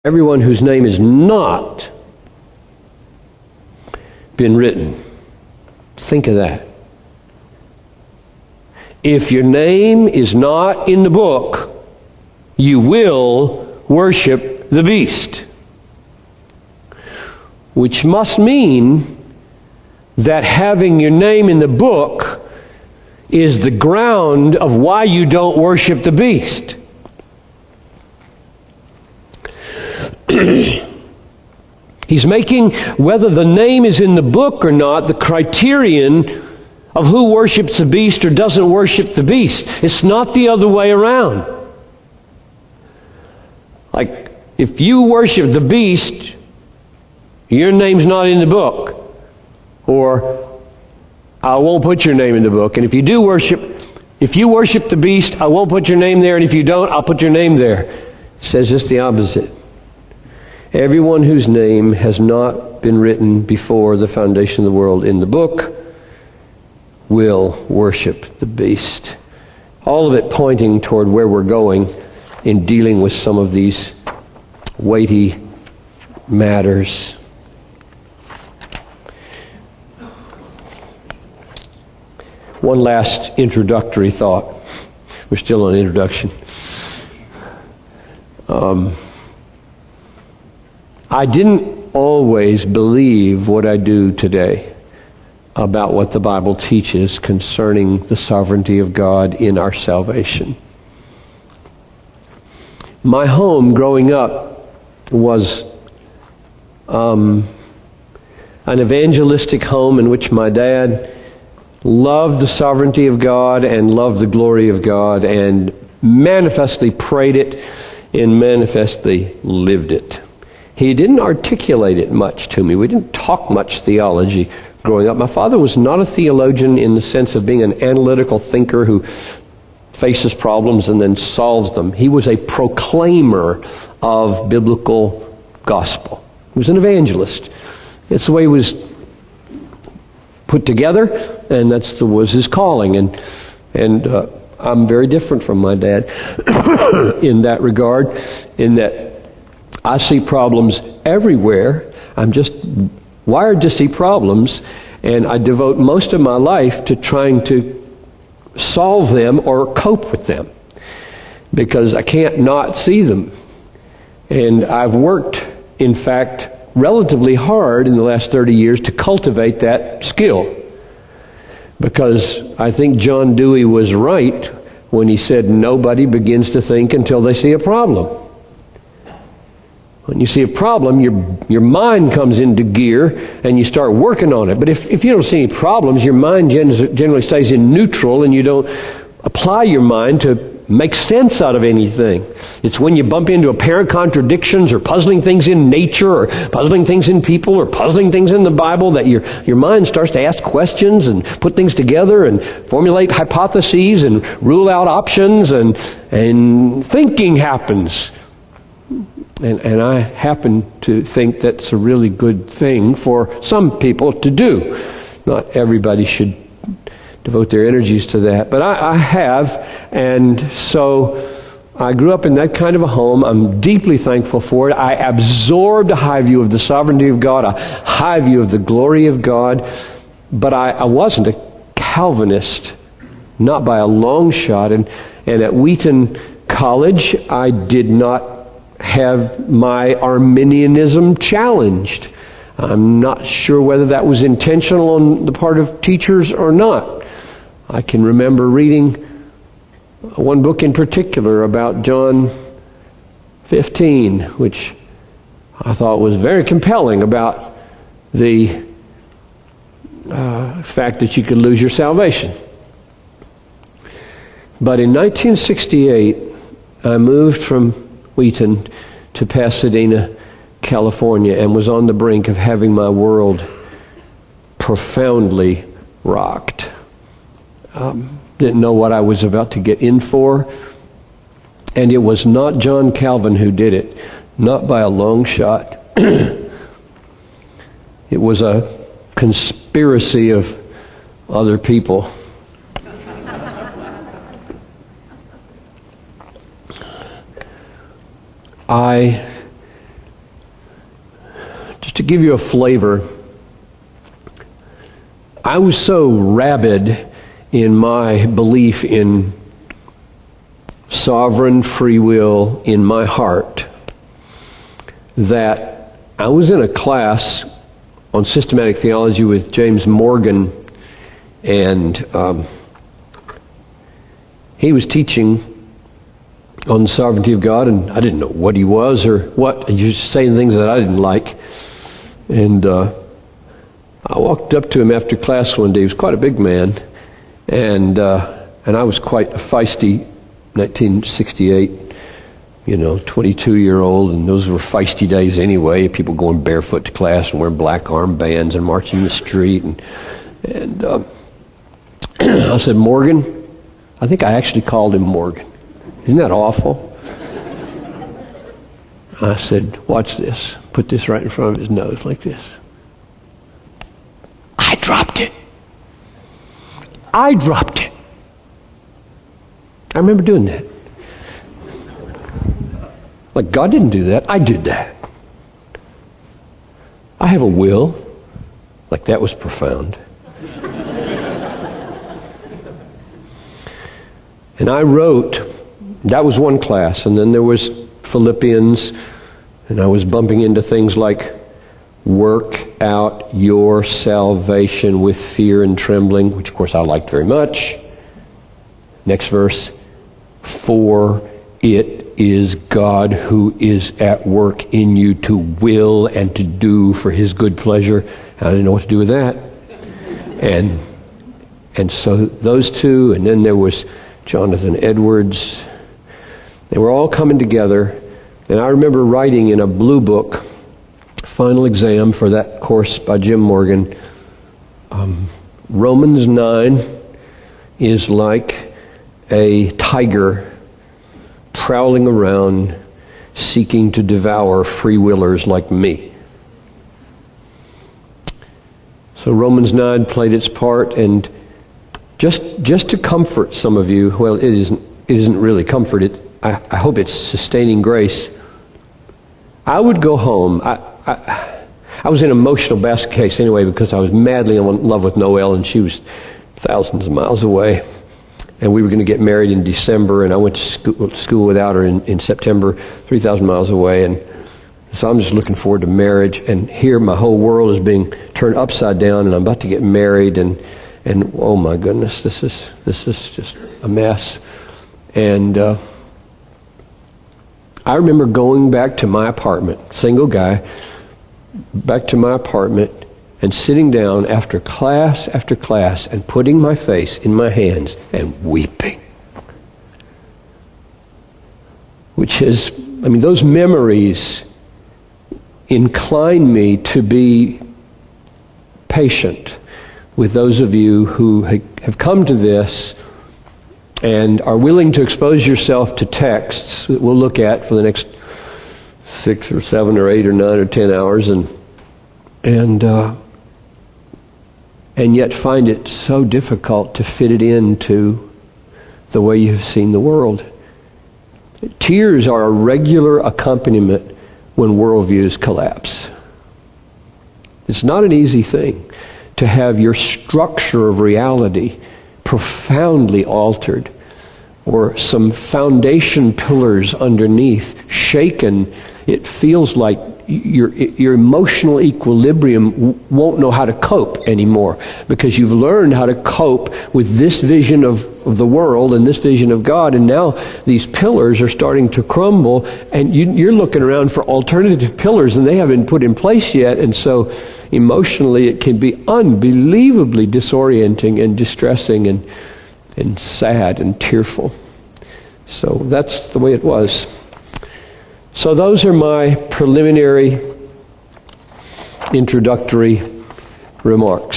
everyone whose name has not been written. Think of that. If your name is not in the book, you will worship the beast. Which must mean that having your name in the book is the ground of why you don't worship the beast. He's making whether the name is in the book or not the criterion of who worships the beast or doesn't worship the beast. It's not the other way around. Like, if you worship the beast, your name's not in the book. Or, I won't put your name in the book. And if you worship the beast, I won't put your name there. And if you don't, I'll put your name there. It says just the opposite. Everyone whose name has not been written before the foundation of the world in the book will worship the beast. All of it pointing toward where we're going in dealing with some of these weighty matters. One last introductory thought. We're still on introduction. I didn't always believe what I do today about what the Bible teaches concerning the sovereignty of God in our salvation. My home growing up was an evangelistic home in which my dad loved the sovereignty of God and loved the glory of God and manifestly prayed it and manifestly lived it. He didn't articulate it much to me. We didn't talk much theology growing up. My father was not a theologian in the sense of being an analytical thinker who faces problems and then solves them. He was a proclaimer of biblical gospel. He was an evangelist. It's the way he was put together, and was his calling. And I'm very different from my dad in that regard, in that I see problems everywhere. I'm just wired to see problems, and I devote most of my life to trying to solve them or cope with them because I can't not see them. And I've worked, in fact, relatively hard in the last 30 years to cultivate that skill, because I think John Dewey was right when he said nobody begins to think until they see a problem. When you see a problem, your mind comes into gear and you start working on it. But if you don't see any problems, your mind generally stays in neutral and you don't apply your mind to make sense out of anything. It's when you bump into apparent contradictions or puzzling things in nature or puzzling things in people or puzzling things in the Bible that your mind starts to ask questions and put things together and formulate hypotheses and rule out options, and thinking happens. And I happen to think that's a really good thing for some people to do. Not everybody should devote their energies to that. But I have, and so I grew up in that kind of a home. I'm deeply thankful for it. I absorbed a high view of the sovereignty of God, a high view of the glory of God. But I wasn't a Calvinist, not by a long shot. And at Wheaton College, I did not have my Arminianism challenged. I'm not sure whether that was intentional on the part of teachers or not. I can remember reading one book in particular about John 15, which I thought was very compelling about the fact that you could lose your salvation. But in 1968, I moved from Wheaton to Pasadena, California, and was on the brink of having my world profoundly rocked. Didn't know what I was about to get in for, and it was not John Calvin who did it, not by a long shot. It was a conspiracy of other people. I to give you a flavor, I was so rabid in my belief in sovereign free will in my heart that I was in a class on systematic theology with James Morgan, and he was teaching on the sovereignty of God, and I didn't know what he was or what. He was saying things that I didn't like. And I walked up to him after class one day. He was quite a big man, and I was quite a feisty 1968, 22-year-old, and those were feisty days anyway. People going barefoot to class and wearing black armbands and marching in the street. And I said, Morgan, I think I actually called him Morgan. Isn't that awful? I said, watch this. Put this right in front of his nose like this. I dropped it. I remember doing that. Like, God didn't do that. I did that. I have a will. Like, that was profound. And I wrote, that was one class, and then there was Philippians, and I was bumping into things like, work out your salvation with fear and trembling, which of course I liked very much. Next verse, for it is God who is at work in you to will and to do for his good pleasure. I didn't know what to do with that. And so those two, and then there was Jonathan Edwards. They were all coming together, and I remember writing in a blue book, final exam for that course by Jim Morgan, Romans 9 is like a tiger prowling around seeking to devour free willers like me. So Romans 9 played its part, and just to comfort some of you, well, it isn't really comfort. I hope it's sustaining grace. I would go home. I was in an emotional basket case anyway because I was madly in love with Noelle, and she was thousands of miles away. And we were going to get married in December, and I went to school without her in September, 3,000 miles away. And so I'm just looking forward to marriage. And here my whole world is being turned upside down, and I'm about to get married. And oh my goodness, this is just a mess. And I remember going back to my apartment, single guy, back to my apartment and sitting down after class and putting my face in my hands and weeping. Which is, those memories incline me to be patient with those of you who have come to this and are willing to expose yourself to texts that we'll look at for the next 6 or 7 or 8 or 9 or 10 hours, and yet find it so difficult to fit it into the way you have seen the world. Tears are a regular accompaniment when worldviews collapse. It's not an easy thing to have your structure of reality profoundly altered, or some foundation pillars underneath shaken. It feels like your emotional equilibrium won't know how to cope anymore, because you've learned how to cope with this vision of the world and this vision of God, and now these pillars are starting to crumble, and you're looking around for alternative pillars, and they haven't been put in place yet. And so emotionally it can be unbelievably disorienting and distressing and sad and tearful. So that's the way it was. So those are my preliminary introductory remarks.